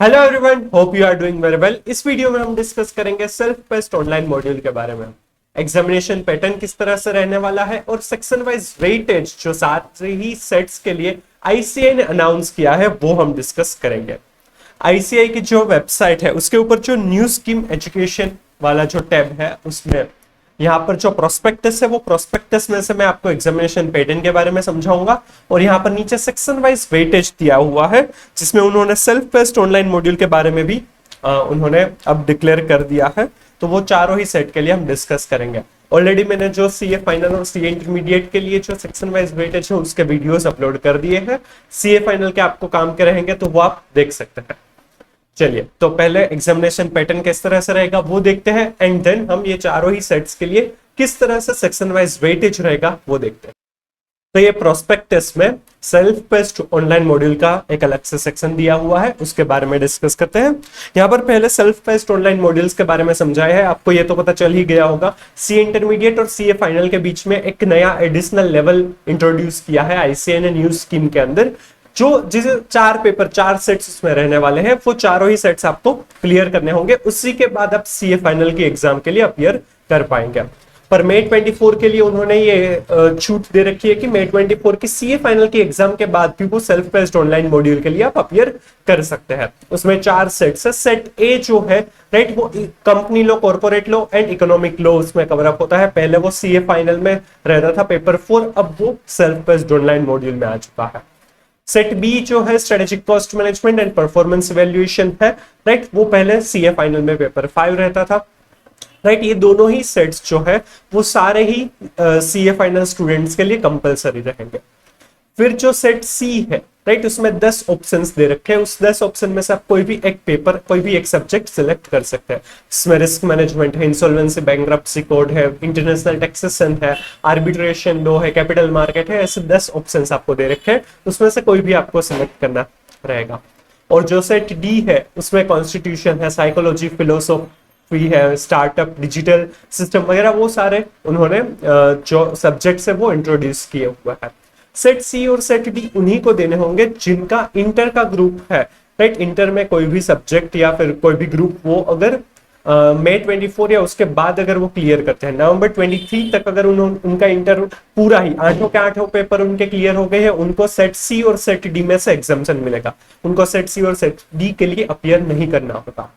Hello everyone, hope you are doing very well. इस video में हम डिस्कस करेंगे सेल्फ टेस्ट ऑनलाइन मॉड्यूल के बारे में। एग्जामिनेशन पैटर्न किस तरह से रहने वाला है और सेक्शन वाइज वेटेज जो 7 ही सेट्स के लिए आईसीआई ने अनाउंस किया है वो हम डिस्कस करेंगे। आईसीआई की जो वेबसाइट है उसके ऊपर जो न्यू स्कीम एजुकेशन वाला जो टैब है उसमें यहाँ पर जो प्रोस्पेक्टस है वो प्रोस्पेक्टस में से मैं आपको एग्जामिनेशन पैटर्न के बारे में समझाऊंगा और यहाँ पर नीचे सेक्शन वाइज वेटेज दिया हुआ है जिसमें उन्होंने सेल्फ टेस्ट ऑनलाइन मॉड्यूल के बारे में भी उन्होंने अब डिक्लेयर कर दिया है। तो वो चारों ही सेट के लिए हम डिस्कस करेंगे। ऑलरेडी मैंने जो सीए फाइनल और सीए इंटरमीडिएट के लिए जो सेक्शन वाइज वेटेज है उसके वीडियोस अपलोड कर दिए हैं। सीए फाइनल के आपको काम के रहेंगे तो वो आप देख सकते हैं। चलिए, तो पहले एग्जामिनेशन पैटर्न किस तरह से रहेगा वो देखते हैं एंड देन हम ये चारों ही सेट्स के लिए किस तरह से सेक्शन वाइज वेटेज रहेगा वो देखते हैं। तो ये प्रोस्पेक्टस में सेल्फ टेस्ट ऑनलाइन मॉड्यूल का एक अलग से सेक्शन दिया हुआ है, उसके बारे में डिस्कस करते हैं। यहाँ पर पहले सेल्फ टेस्ट ऑनलाइन मॉड्यूल्स के बारे में समझाया है, आपको ये तो पता चल ही गया होगा। सीए इंटरमीडिएट और सीए फाइनल के बीच में एक नया एडिशनल लेवल इंट्रोड्यूस किया है आईसीआई ने न्यू स्कीम के अंदर। जो जिसे 4 पेपर 4 सेट्स उसमें रहने वाले हैं वो चारों ही सेट्स आपको क्लियर करने होंगे, उसी के बाद आप सीए फाइनल की एग्जाम के लिए अपीयर कर पाएंगे। पर May 24 के लिए उन्होंने ये छूट दे रखी है कि May 24 की सीए फाइनल की एग्जाम के बाद भी वो सेल्फ टेस्ट ऑनलाइन मॉड्यूल के लिए आप अपीयर कर सकते हैं। उसमें 4 सेट्स है। सेट ए जो है राइट वो company law, corporate law and economic law उसमें कवर अप होता है। पहले वो सीए फाइनल में रहता था पेपर 4, अब वो सेल्फ टेस्ट ऑनलाइन मॉड्यूल में आ चुका है। सेट बी जो है strategic cost management and performance evaluation है राइट, वो पहले सीए फाइनल में पेपर 5 रहता था राइट। ये दोनों ही सेट्स जो है वो सारे ही सीए फाइनल स्टूडेंट्स के लिए कंपलसरी रहेंगे। फिर जो सेट सी है राइट, उसमें 10 ऑप्शंस दे रखे हैं। उस 10 ऑप्शन में से आप कोई भी एक पेपर, कोई भी एक सब्जेक्ट सिलेक्ट कर सकते हैं। इसमें रिस्क मैनेजमेंट है, इंसॉल्वेंसी बैंक्रप्सी कोड है, इंटरनेशनल टैक्सेशन है, आर्बिट्रेशन लॉ है, कैपिटल मार्केट है। ऐसे 10 ऑप्शंस आपको दे रखे हैं, उसमें से कोई भी आपको सिलेक्ट करना रहेगा। और जो सेट डी है उसमें कॉन्स्टिट्यूशन है, साइकोलॉजी, फिलोसॉफी है, स्टार्टअप, डिजिटल सिस्टम वगैरह वो सारे उन्होंने जो सब्जेक्ट्स है वो इंट्रोड्यूस किए हुए हैं। सेट सी और सेट डी उन्हीं को देने होंगे जिनका इंटर का ग्रुप है राइट। इंटर में कोई भी सब्जेक्ट या फिर कोई भी ग्रुप वो अगर May 24 या उसके बाद अगर वो क्लियर करते हैं, November 23 तक अगर उनका इंटर पूरा ही 8 के 8 पेपर उनके क्लियर हो गए हैं, उनको सेट सी और सेट डी में से एग्जाम्पशन मिलेगा। उनको सेट सी और सेट डी के लिए अपीयर नहीं करना होगा।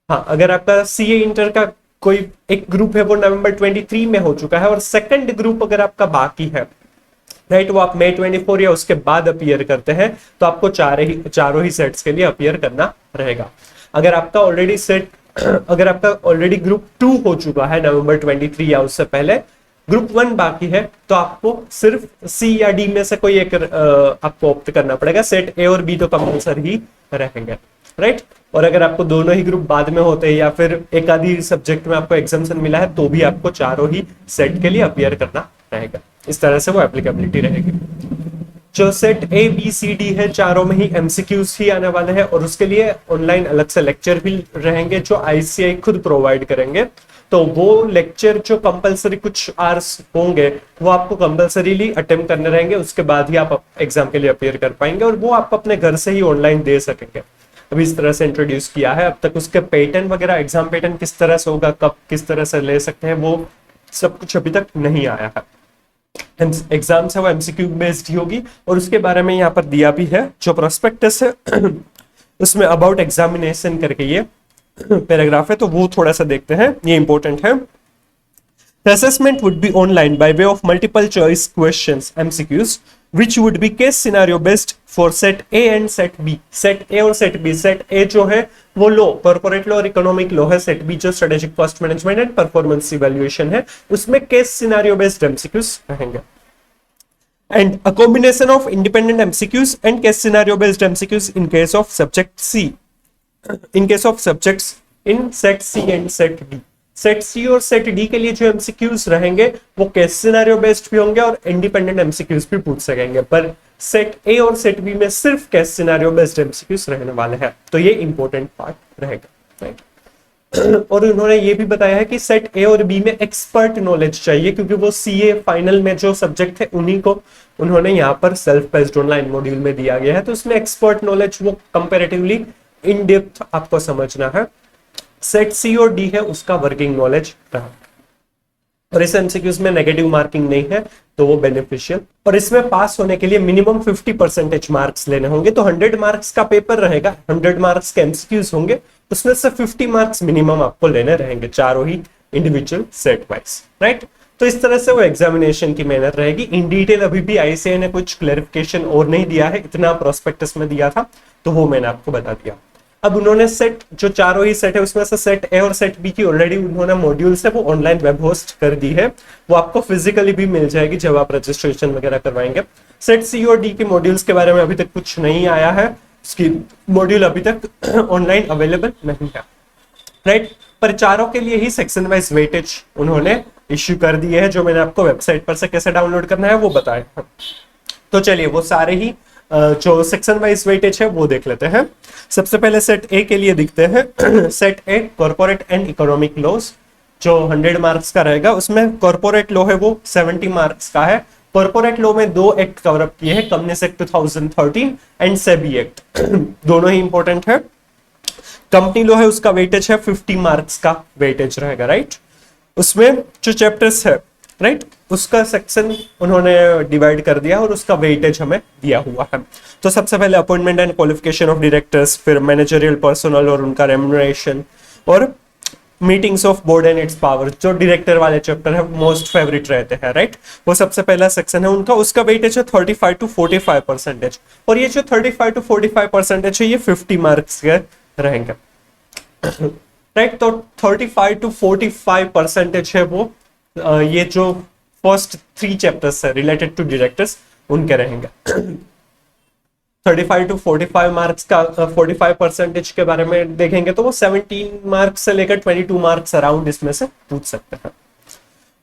हाँ, अगर आपका सीए इंटर का कोई एक ग्रुप है वो November 23 में हो चुका है और सेकंड ग्रुप अगर आपका बाकी है राइट, वो आप May 24 या उसके बाद अपीयर करते हैं तो आपको चारों ही सेट्स के लिए अपीयर करना रहेगा। अगर आपका ऑलरेडी ग्रुप 2 हो चुका है November 23 या उससे पहले, ग्रुप 1 बाकी है, तो आपको सिर्फ सी या डी में से कोई एक आपको ऑप्ट करना पड़ेगा। सेट ए और बी तो कंपल्सरी ही रहेंगे राइट। और अगर आपको दोनों ही ग्रुप बाद में होते हैं या फिर एक आधी सब्जेक्ट में आपको एग्जाम्पशन मिला है तो भी आपको चारों ही सेट के लिए अपीयर करना रहेगा। इस तरह से वो एप्लीकेबिलिटी रहेगी। जो set A B C D है चारों में ही एमसीक्यूज ही आने वाले हैं और उसके लिए ऑनलाइन अलग से लेक्चर भी रहेंगे जो आईसीआई खुद प्रोवाइड करेंगे। तो वो लेक्चर जो कंपलसरी कुछ आवर्स होंगे वो आपको कंपलसरीली अटेम्प्ट करने रहेंगे, उसके बाद ही आप एग्जाम के लिए अपीयर कर पाएंगे और वो आप अपने घर से ही ऑनलाइन दे सकेंगे। अभी इस तरह से इंट्रोड्यूस किया है। अब तक उसके पैटर्न वगैरह, एग्जाम पैटर्न किस तरह से होगा, कब किस तरह से ले सकते हैं, वो सब कुछ अभी तक नहीं आया है। एग्जाम है वो एमसीक्यू बेस्ड ही होगी और उसके बारे में यहाँ पर दिया भी है। जो प्रोस्पेक्टस है उसमें अबाउट एग्जामिनेशन करके ये पैराग्राफ है, तो वो थोड़ा सा देखते हैं, ये इंपॉर्टेंट है। The assessment would be online by way of multiple choice questions MCQs which would be case scenario based for set A and set B। set A और set B, set A जो है वो लो, corporate law और economic law है। set B जो strategic cost management and performance evaluation है, उसमें case scenario based MCQs रहेंगे। And a combination of independent MCQs and case scenario based MCQs in case of subject C, in case of subjects in set C and set D। Set C और set D के लिए जो MCQs रहेंगे वो case scenario based भी होंगे और independent MCQs भी पूछ सकेंगे, पर सेट ए और सेट बी में सिर्फ केस सिनेरियो बेस्ड एमसीक्यूज रहने वाले हैं। तो ये इंपॉर्टेंट पार्ट रहेगा राइट। और उन्होंने ये भी बताया है कि सेट ए और बी में एक्सपर्ट नॉलेज चाहिए क्योंकि वो सीए फाइनल में जो सब्जेक्ट है उन्हीं को उन्होंने यहाँ पर सेल्फ टेस्ट ऑनलाइन मॉड्यूल में दिया गया है। तो उसमें एक्सपर्ट नॉलेज वो कंपैरेटिवली इन डेप्थ आपको समझना है। सेट सी और डी है उसका वर्किंग नॉलेज रहा, और इस एमसीक्यूज में नेगेटिव मार्किंग नहीं है तो वो बेनिफिशियल। और इसमें पास होने के लिए मिनिमम 50% मार्क्स लेने होंगे, तो 100 मार्क्स का पेपर रहेगा, 100 मार्क्स के एमसीक्यूज होंगे, उसमें से 50 मार्क्स मिनिमम आपको लेने रहेंगे, चारों ही इंडिविजुअल सेट वाइज, राइट। तो इस तरह से वो एग्जामिनेशन की मेहनत रहेगी। इन डिटेल अभी भी आईसीएआई ने कुछ क्लैरिफिकेशन और नहीं दिया है, इतना प्रोस्पेक्टस में दिया था, तो वो मैंने आपको बता दिया। अब उन्होंने सेट जो चारों ही सेट है उसमें से सेट ए और सेट बी की ऑलरेडी उन्होंने मॉड्यूल्स है वो ऑनलाइन वेब होस्ट कर दी है, वो आपको फिजिकली भी मिल जाएगी जब आप रजिस्ट्रेशन वगैरह करवाएंगे। सेट सी और डी के मॉड्यूल्स के बारे में अभी तक कुछ नहीं आया है, उसकी मॉड्यूल अभी तक ऑनलाइन अवेलेबल नहीं है, राइट। पर चारों के लिए ही सेक्शन वाइज वेटेज उन्होंने इश्यू कर दिए है, जो मैंने आपको वेबसाइट पर से कैसे डाउनलोड करना है वो बताया। तो चलिए वो सारे ही जो सेक्शन वाइज वेटेज है वो देख लेते हैं। सबसे पहले सेट ए के लिए दिखते हैं। Set A corporate and economic laws जो 100 मार्क्स का रहेगा, उसमें कॉर्पोरेट लॉ है वो 70 मार्क्स का है। कॉर्पोरेट लॉ में 2 एक्ट कवर अप किए हैं, companies act 2013 and SEBI act, दोनों ही इंपॉर्टेंट है। कंपनी लॉ है उसका वेटेज है 50 मार्क्स का वेटेज रहेगा, राइट। उसमें जो चैप्टर्स है, राइट, उसका सेक्शन उन्होंने डिवाइड कर दिया और उसका वेटेज हमें दिया हुआ है। तो सबसे पहले appointment and qualification of directors, फिर मैनेजरियल पर्सनल और उनका रेम्युनरेशन, और meetings of board and it's power, जो डायरेक्टर वाले चैप्टर है मोस्ट फेवरेट रहते हैं, राइट। वो सबसे पहला सेक्शन है उनका, उसका वेटेज है 35 to 45%, और ये जो 35 to 45% है ये 50 मार्क्स के रहेंगे, राइट। तो 35 to 45% है वो ये जो फर्स्ट 3 चैप्टर्स है रिलेटेड टू डायरेक्टर्स उनके रहेंगे। 35 to 45 मार्क्स का 45% के बारे में देखेंगे तो वो 17 मार्क्स से लेकर 22 मार्क्स अराउंड इसमें से पूछ सकते हैं।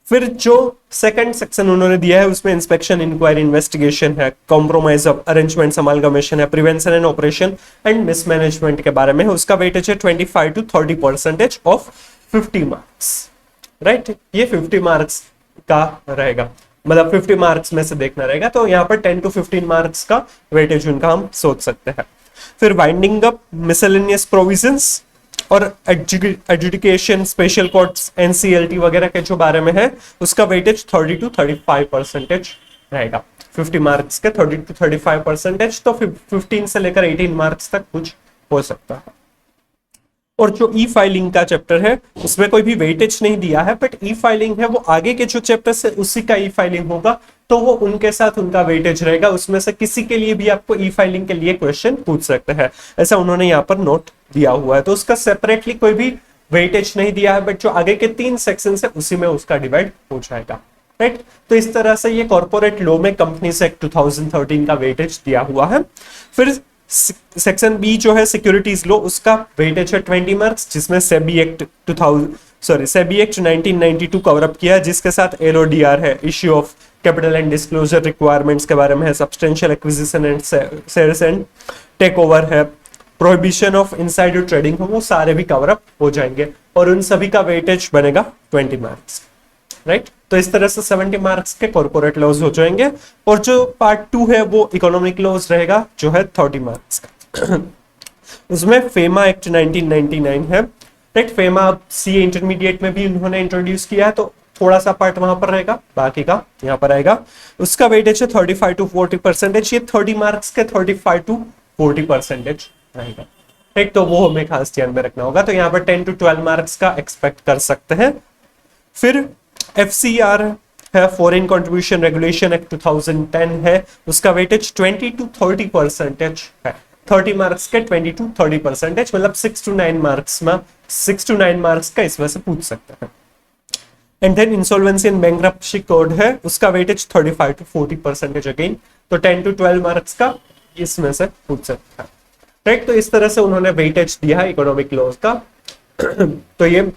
फिर जो सेकंड सेक्शन उन्होंने दिया है उसमें इंस्पेक्शन, इंक्वायरी, इन्वेस्टिगेशन है, कॉम्प्रोमाइज ऑफ अरेंजमेंट्स, अमालगमेशन है, prevention and operation and mismanagement के बारे में है, उसका वेटेज है 25 to 30% ऑफ 50 मार्क्स, राइट। ये 50 मार्क्स का रहेगा, मतलब 50 मार्क्स में से देखना रहेगा, तो यहाँ पर 10 to 15 मार्क्स का वेटेज उनका हम सोच सकते हैं। फिर वाइंडिंग अप, मिसलेनियस प्रोविजंस और एजुकेशन, स्पेशल कोर्ट्स, एनसीएलटी वगैरह के जो बारे में है उसका वेटेज 30 to 35% रहेगा। 50 मार्क्स के 30 to 35%, तो 15 से लेकर 18 मार्क्स तक कुछ हो सकता है। और जो ई फाइलिंग का चैप्टर है उसमें कोई भी वेटेज नहीं दिया है, बट ई फाइलिंग है वो आगे के जो चैप्टर्स है उसी का ई फाइलिंग होगा, तो वो उनके साथ उनका वेटेज रहेगा, उसमें से किसी के लिए भी आपको ई फाइलिंग के लिए क्वेश्चन पूछ सकते हैं, ऐसा उन्होंने यहाँ पर नोट दिया हुआ है। तो उसका सेपरेटली कोई भी वेटेज नहीं दिया है, बट जो आगे के 3 सेक्शन है उसी में उसका डिवाइड हो जाएगा, राइट। तो इस तरह से ये कॉर्पोरेट लॉ में कंपनीज एक्ट 2013 का वेटेज दिया हुआ है। फिर सेक्शन बी जो है सिक्योरिटीज लॉ, उसका वेटेज है 20 मार्क्स, जिसमें सेबी एक्ट 1992 कवर अप किया है, जिसके साथ एलओडीआर है, issue of capital and disclosure requirements के बारे में है, substantial acquisition and shares and take over है, प्रोहिबिशन ऑफ इनसाइडर ट्रेडिंग, वो सारे भी कवर अप हो जाएंगे, और उन सभी का वेटेज बनेगा 20 मार्क्स, राइट। तो इस तरह से 70 मार्क्स के कॉर्पोरेट लॉज हो जाएंगे, और जो पार्ट 2 है वो इकोनॉमिक लॉज रहेगा जो है 30 मार्क्स का। उसमें फेमा एक्ट 1999 है, राइट। फेमा सीए इंटरमीडिएट में भी उन्होंने इंट्रोड्यूस किया है, तो थोड़ा सा पार्ट वहां पर रहेगा, बाकी का यहाँ पर आएगा। उसका वेटेज है 35 to 40%, ये 30 मार्क्स के 35 to 40% रहेगा, राइट। तो वो हमें खास ध्यान में रखना होगा, तो यहाँ पर 10 to 12 मार्क्स का एक्सपेक्ट कर सकते हैं। फिर FCR है, फॉरेन कंट्रीब्यूशन रेगुलेशन एक्ट 2010 है, उसका वेटेज 20 to 30% है, 30 मार्क्स के 20 to 30%, मतलब 6 to 9 मार्क्स में 6 to 9 मार्क्स का इसमें से पूछ सकते हैं। And then insolvency and bankruptcy code है, उसका वेटेज 35 to 40% अगेन, तो 10 to 12 मार्क्स का इसमें से पूछ सकता है, राइट। तो इस तरह से उन्होंने वेटेज दिया है इकोनॉमिक लॉज का। तो ये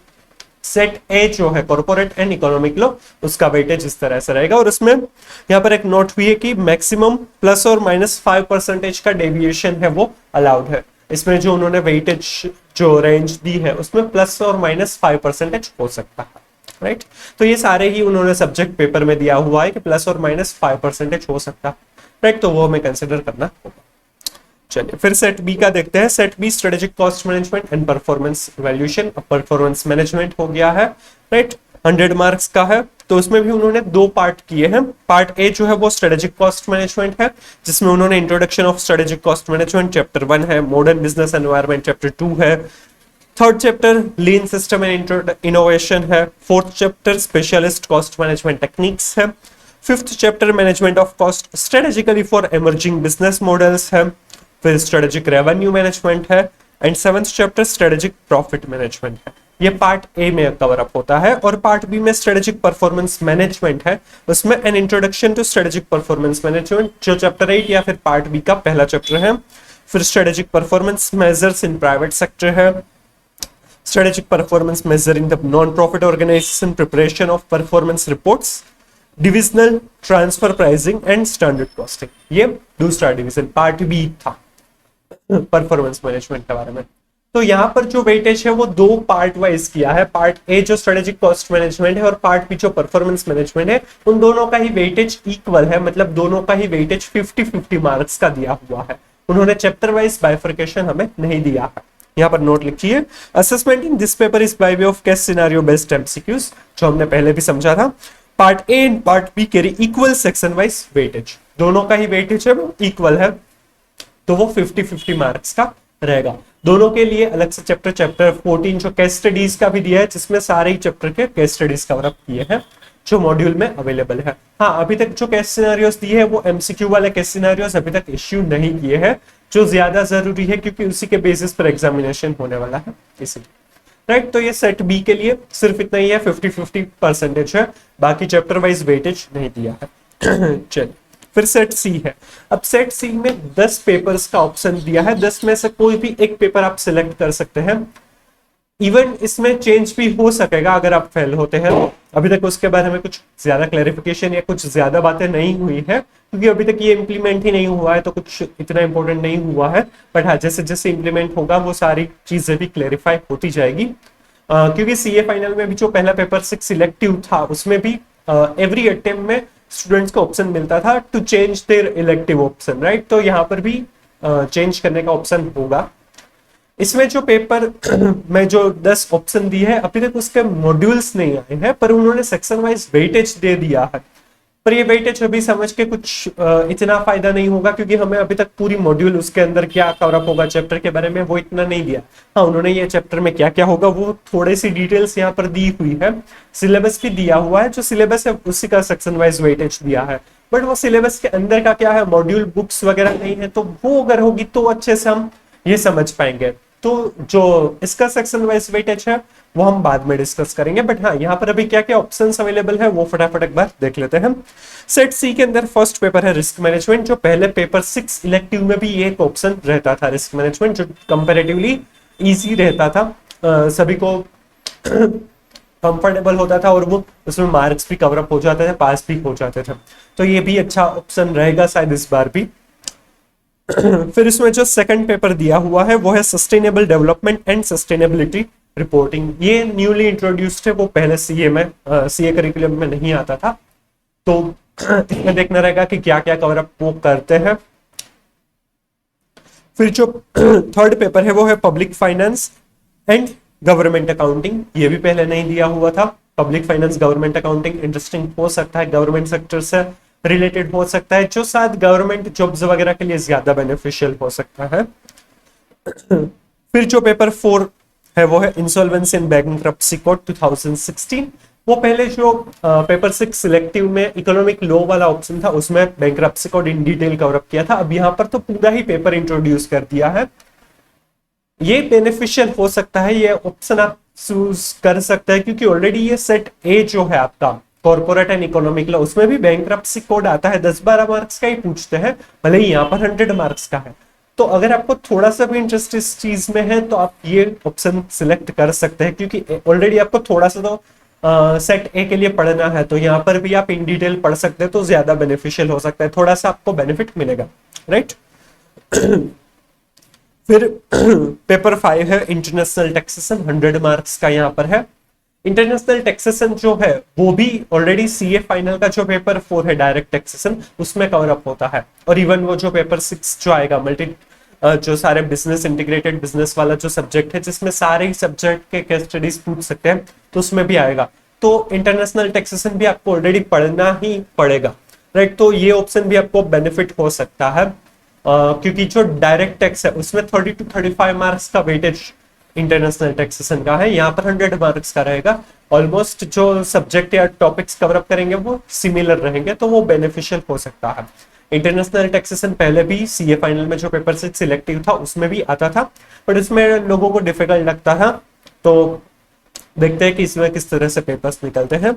सेट ए जो है कॉर्पोरेट एंड इकोनॉमिक लॉ, उसका वेटेज इस तरह से रहेगा, और उसमें यहाँ पर एक नोट हुई है कि मैक्सिमम +or-5% का डेविएशन है वो अलाउड है। इसमें जो उन्होंने वेटेज जो रेंज दी है उसमें +or-5% हो सकता है, राइट। तो ये सारे ही उन्होंने सब्जेक्ट पेपर में दिया हुआ है कि +or-5% हो सकता है, राइट। तो वो हमें कंसिडर करना होगा। चलिए फिर सेट बी का देखते हैं। Set B strategic cost management and performance valuation. अब परफॉर्मेंस मैनेजमेंट हो गया है, राइट, 100 मार्क्स का है। तो उसमें भी उन्होंने 2 पार्ट किए हैं। पार्ट ए जो है वो स्ट्रेटेजिक कॉस्ट मैनेजमेंट है, जिसमें उन्होंने introduction of strategic cost management chapter 1 है, मॉडर्न बिजनेस एनवायरनमेंट चैप्टर 2 है, third chapter lean system and innovation है, fourth chapter specialist cost management techniques है, fifth chapter management of cost strategically for emerging business models है, फिर strategic revenue management है, and seventh chapter strategic profit management है। ये part A में cover up होता है। और पार्ट बी में स्ट्रेटेजिक परफॉर्मेंस मैनेजमेंट है, उसमें an introduction to strategic performance management जो चैप्टर 8 या फिर पार्ट बी का पहला चैप्टर है। फिर strategic performance measures in private sector है, strategic performance measure in the non profit organisation, preparation of performance reports, divisional transfer pricing and standard costing. ये दूसरा डिवीजन पार्ट बी था परफॉर्मेंस मैनेजमेंट के बारे में। तो यहाँ पर जो वेटेज है वो 2 पार्ट वाइज किया है। पार्ट ए जो स्ट्रेटेजिक कॉस्ट मैनेजमेंट है और पार्ट बी जो परफॉर्मेंस मैनेजमेंट है, उन दोनों का ही वेटेज इक्वल है, मतलब दोनों का ही वेटेज 50-50 मार्क्स का दिया हुआ है। उन्होंने चैप्टर वाइज बाइफर्केशन हमें नहीं दिया है। यहाँ पर नोट लिखिए, assessment in this paper is by way of case scenario based MCQs, जो हमने पहले भी समझा था। Part A and part be carry equal section wise weightage, दोनों का ही वेटेज है वो इक्वल है, तो वो 50-50 मार्क्स का रहेगा। दोनों के लिए अलग से चैप्टर 14 जो केस स्टडीज का भी दिया है, जिसमें सारे ही चैप्टर के केस स्टडीज कवर अप किए हैं जो मॉड्यूल में अवेलेबल है। हाँ, अभी तक जो केस सिनेरियोस दिए हैं वो एमसीक्यू वाले केस सिनेरियोस अभी तक इश्यू नहीं किए हैं, जो ज्यादा जरूरी है क्योंकि उसी के बेसिस पर एग्जामिनेशन होने वाला है इसलिए, राइट। तो ये सेट बी के लिए सिर्फ इतना ही है, 50-50 परसेंटेज है, बाकी चैप्टर वाइज वेटेज नहीं दिया है। चलिए फिर सेट सी है। अब सेट सी में 10 पेपर्स का ऑप्शन दिया है, 10 में से कोई भी एक पेपर आप सिलेक्ट कर सकते हैं। इवन इसमें चेंज भी हो सकेगा अगर आप फेल होते हैं तो। अभी तक उसके बारे में कुछ ज्यादा क्लैरिफिकेशन या कुछ ज्यादा बातें नहीं हुई है, क्योंकि अभी तक ये इंप्लीमेंट ही नहीं हुआ है, तो कुछ इतना इंपॉर्टेंट नहीं हुआ है। बट हाँ, जैसे जैसे इंप्लीमेंट होगा वो सारी चीजें भी क्लैरिफाई होती जाएगी। क्योंकि सीए फाइनल में भी जो पहला पेपर 6 सिलेक्टिव था, उसमें भी एवरी अटेम्प्ट में स्टूडेंट्स को ऑप्शन मिलता था to change their elective option, right. तो यहाँ पर भी चेंज करने का ऑप्शन होगा। इसमें जो पेपर में जो 10 ऑप्शन दिए हैं, अभी तक उसके मॉड्यूल्स नहीं आए हैं, पर उन्होंने सेक्शन वाइज वेटेज दे दिया है। पर ये वेटेज अभी समझ के कुछ इतना फायदा नहीं होगा, क्योंकि हमें अभी तक पूरी मॉड्यूल उसके अंदर क्या कवर अप होगा चैप्टर के बारे में वो इतना नहीं दिया। हाँ, उन्होंने ये चैप्टर में क्या क्या होगा वो थोड़ी सी डिटेल्स यहाँ पर दी हुई है। सिलेबस भी दिया हुआ है, जो सिलेबस है उसी का सेक्शन वाइज वेटेज दिया है। बट वो सिलेबस के अंदर का क्या है, मॉड्यूल बुक्स वगैरह नहीं है, तो वो अगर होगी तो अच्छे से हम ये समझ पाएंगे। तो जो इसका सेक्शन वाइज वेटेज है वो हम बाद में डिस्कस करेंगे। बट हाँ, यहाँ पर अभी क्या क्या ऑप्शंस अवेलेबल है वो फटाफट एक बार देख लेते हैं। सेट सी के अंदर फर्स्ट पेपर है रिस्क मैनेजमेंट, जो पहले पेपर 6 इलेक्टिव में भी एक ऑप्शन रहता था रिस्क मैनेजमेंट, जो कंपैरेटिवली इजी रहता था, सभी को कंफर्टेबल होता था और वो उसमें मार्क्स भी कवर अप हो जाते थे, पास भी हो जाते थे। तो ये भी अच्छा ऑप्शन रहेगा शायद इस बार भी। फिर इसमें जो सेकंड पेपर दिया हुआ है वो है sustainable development and sustainability reporting. ये न्यूली इंट्रोड्यूस्ड है, वो पहले सीए में सीए करिकुलम में नहीं आता था, तो इसमें देखना रहेगा कि क्या क्या कवर अप वो करते हैं। फिर जो थर्ड पेपर है वो है public finance and government accounting, ये भी पहले नहीं दिया हुआ था। Public finance government accounting interesting हो सकता है, गवर्नमेंट सेक्टर से रिलेटेड हो सकता है, जो शायद गवर्नमेंट जॉब्स वगैरह के लिए ज्यादा बेनिफिशियल हो सकता है। फिर जो पेपर 4 है वो है इंसॉल्वेंसी एंड बैंक्रप्सी कोड 2016। वो पहले जो पेपर 6 सिलेक्टिव में इकोनॉमिक लॉ वाला ऑप्शन था, उसमें bankruptcy code in detail cover up किया था। अब यहाँ पर तो पूरा ही पेपर इंट्रोड्यूस कर दिया है। ये बेनिफिशियल हो सकता है, ये ऑप्शन आप चूज कर सकते हैं, क्योंकि ऑलरेडी ये सेट ए जो है आपका कॉर्पोरेट एंड इकोनॉमिक लॉ, उसमें भी बैंक्रप्सी कोड आता है, 10-12 मार्क्स का ही पूछते हैं, भले ही यहाँ पर 100 मार्क्स का है। तो अगर आपको थोड़ा सा भी इंटरेस्ट इस चीज में है तो आप ये ऑप्शन सिलेक्ट कर सकते हैं, क्योंकि ऑलरेडी आपको थोड़ा सा तो सेट ए के लिए पढ़ना है, तो यहाँ पर भी आप इन डिटेल पढ़ सकते हैं, तो ज्यादा बेनिफिशियल हो सकता है, थोड़ा सा आपको बेनिफिट मिलेगा, राइट। फिर पेपर 5 है इंटरनेशनल टैक्सेशन, 100 मार्क्स का यहाँ पर है। इंटरनेशनल टैक्सेशन जो है वो भी ऑलरेडी सीए फाइनल का जो पेपर 4 है डायरेक्ट टैक्सेशन, उसमें कवर अप होता है। और इवन वो जो पेपर 6 जो आएगा जो सारे बिजनेस इंटीग्रेटेड बिजनेस वाला जो सब्जेक्ट है जिसमें सारे ही सब्जेक्ट के केस स्टडीज पूछ सकते हैं, तो उसमें भी आएगा। तो इंटरनेशनल टैक्सेशन भी आपको ऑलरेडी पढ़ना ही पड़ेगा, राइट। तो ये ऑप्शन भी आपको बेनिफिट हो सकता है, क्योंकि जो डायरेक्ट टैक्स है उसमें 30 to 35 मार्क्स का वेटेज इंटरनेशनल टैक्सेशन का है, यहाँ पर 100 मार्क्स का रहेगा। ऑलमोस्ट जो सब्जेक्ट या टॉपिक्स कवर अप करेंगे वो सिमिलर रहेंगे, तो वो बेनिफिशियल हो सकता है। इंटरनेशनल टैक्सेशन पहले भी सीए फाइनल में जो पेपर से सिलेक्टिव था उसमें भी आता था, बट उसमें लोगों को डिफिकल्ट लगता था। तो देखते हैं कि इसमें किस तरह से पेपर्स निकलते हैं।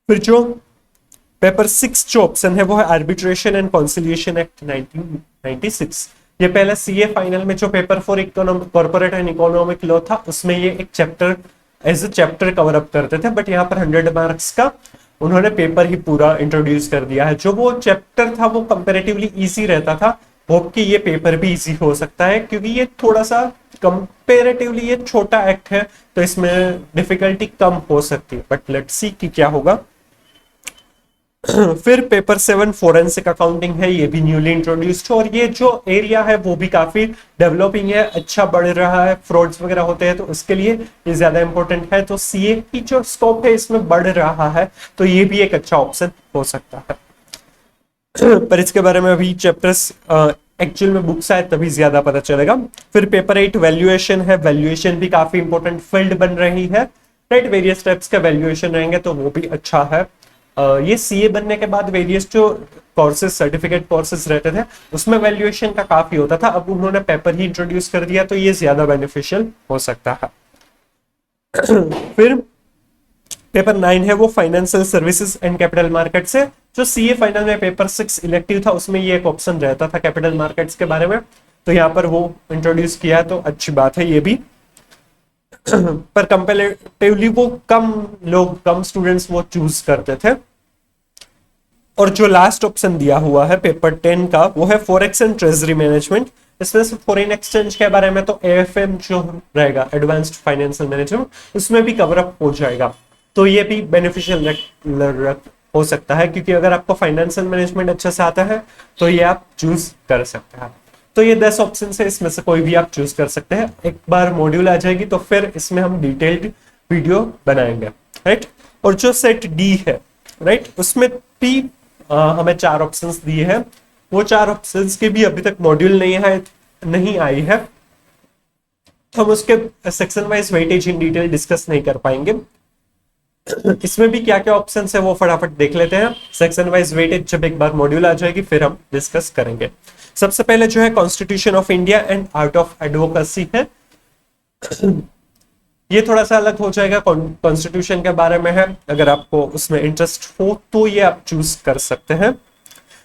फिर जो पेपर 6 जो ऑप्शन है वो है आर्बिट्रेशन एंड कॉन्सिलिएशन एक्ट 1996। ये पहले सीए फाइनल में जो paper for economic corporate and economic law था उसमें ये एक chapter as a chapter cover up करते थे, बट यहाँ पर 100 मार्क्स का उन्होंने पेपर ही पूरा इंट्रोड्यूस कर दिया है। जो वो चैप्टर था वो कंपेरेटिवली इजी रहता था, होप कि ये पेपर भी इजी हो सकता है, क्योंकि ये थोड़ा सा कंपेरेटिवली ये छोटा एक्ट है तो इसमें डिफिकल्टी कम हो सकती है, बट लेट्स सी कि क्या होगा। फिर पेपर 7 फोरेंसिक अकाउंटिंग है, ये भी न्यूली इंट्रोड्यूस्ड है, और ये जो एरिया है वो भी काफी डेवलपिंग है, अच्छा बढ़ रहा है, फ्रॉड्स वगैरह होते हैं तो उसके लिए ये ज्यादा इंपॉर्टेंट है। तो सीए की जो स्कोप है इसमें बढ़ रहा है, तो ये भी एक अच्छा ऑप्शन हो सकता है। पर इसके बारे में अभी चैप्टर्स एक्चुअल में बुक्स आए तभी ज्यादा पता चलेगा। फिर पेपर 8 वैल्यूएशन है, वैल्यूएशन भी काफी इंपॉर्टेंट फील्ड बन रही है, राइट। वेरियस टाइप्स का वैल्यूएशन रहेंगे तो वो भी अच्छा है। ये सीए बनने के बाद वेरियस जो कोर्सेज सर्टिफिकेट कोर्सेज रहते थे उसमें वैल्यूएशन का काफी होता था, अब उन्होंने पेपर ही इंट्रोड्यूस कर दिया तो ये ज्यादा बेनिफिशियल हो सकता है। फिर पेपर 9 है वो financial services and capital market से। जो सीए फाइनल में पेपर 6 इलेक्टिव था उसमें ये एक ऑप्शन रहता था कैपिटल मार्केट्स के बारे में, तो यहाँ पर वो इंट्रोड्यूस किया है तो अच्छी बात है ये भी। पर कंपैरेटिवली वो कम स्टूडेंट्स वो चूज करते थे। और जो लास्ट ऑप्शन दिया हुआ है पेपर 10 का वो है फॉरेक्स एंड ट्रेजरी मैनेजमेंट। इसमें से फॉरेन एक्सचेंज के बारे में तो एएफएम जो रहेगा एडवांस्ड फाइनेंशियल मैनेजमेंट उसमें भी कवर अप हो जाएगा, तो ये भी बेनिफिशियल हो सकता है, क्योंकि अगर आपको फाइनेंशियल मैनेजमेंट अच्छे से आता है तो ये आप चूज कर सकते हैं। तो ये 10 ऑप्शन है, इसमें से कोई भी आप चूज कर सकते हैं। एक बार मॉड्यूल आ जाएगी तो फिर इसमें हम डिटेल्ड वीडियो बनाएंगे, राइट। और जो सेट डी है, राइट, उसमें भी हमें 4 ऑप्शंस दिए हैं। वो 4 ऑप्शंस के भी अभी तक मॉड्यूल नहीं आई है, तो हम उसके section wise weightage in detail discuss नहीं कर पाएंगे। इसमें भी क्या क्या ऑप्शंस है वो फटाफट देख लेते हैं। सेक्शन वाइज वेटेज जब एक बार मॉड्यूल आ जाएगी फिर हम डिस्कस करेंगे। सबसे पहले जो है constitution of India and art of advocacy है। ये थोड़ा सा अलग हो जाएगा, कॉन्स्टिट्यूशन के बारे में है, अगर आपको उसमें इंटरेस्ट हो तो ये आप चूज कर सकते हैं।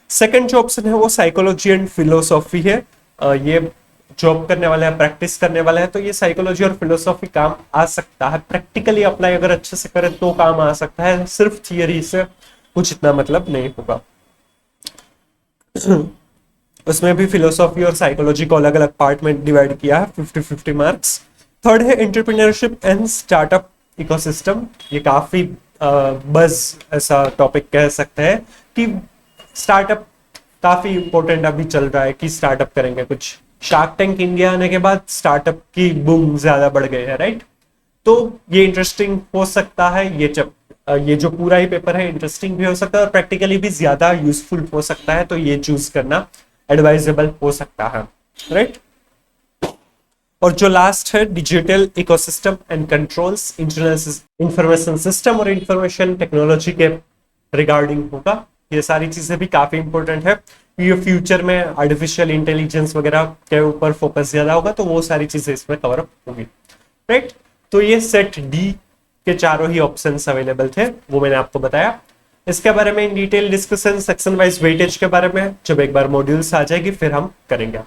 सेकंड जो ऑप्शन है वो साइकोलॉजी एंड फिलोसॉफी है। ये जॉब करने वाला है, प्रैक्टिस करने वाला है, तो ये साइकोलॉजी और फिलोसॉफी काम आ सकता है। प्रैक्टिकली अप्लाई अगर अच्छे से करें तो काम आ सकता है, सिर्फ थियरी से कुछ इतना मतलब नहीं होगा। उसमें भी फिलोसॉफी और साइकोलॉजी को अलग अलग पार्ट में डिवाइड किया है, 50-50 मार्क्स। थर्ड है एंटरप्रेन्योरशिप एंड स्टार्टअप इकोसिस्टम। ये काफी बस ऐसा टॉपिक कह सकते हैं कि स्टार्टअप काफी इंपॉर्टेंट अभी चल रहा है कि स्टार्टअप करेंगे कुछ। शार्क टैंक इंडिया आने के बाद स्टार्टअप की बूम ज्यादा बढ़ गई है, राइट। तो ये इंटरेस्टिंग हो सकता है। ये जो पूरा ही पेपर है इंटरेस्टिंग भी हो सकता है और प्रैक्टिकली भी ज्यादा यूजफुल हो सकता है, तो ये चूज करना एडवाइजेबल हो सकता है, राइट। और जो लास्ट है digital ecosystem and controls, information system और इंफॉर्मेशन टेक्नोलॉजी के रिगार्डिंग होगा। ये सारी चीजें भी काफी इंपॉर्टेंट है। ये फ्यूचर में आर्टिफिशियल इंटेलिजेंस वगैरह के ऊपर फोकस ज्यादा होगा, तो वो सारी चीजें इसमें कवर अप होगी, राइट। तो ये सेट डी के चारों ही ऑप्शंस अवेलेबल थे, वो मैंने आपको बताया। इसके बारे में in detail discussion section wise weightage के बारे में जब एक बार मॉड्यूल्स आ जाएगी फिर हम करेंगे।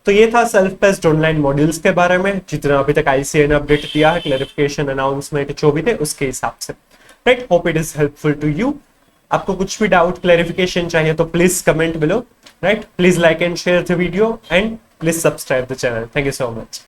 तो ये था सेल्फ पेस्ड ऑनलाइन मॉड्यूल्स के बारे में, जितना अभी तक आईसीए ने अपडेट दिया है, क्लैरिफिकेशन अनाउंसमेंट जो भी थे उसके हिसाब से, right. Hope it is helpful to you. आपको कुछ भी डाउट क्लैरिफिकेशन चाहिए तो please comment below, right. Please like and share the video and please subscribe the channel. Thank you so much.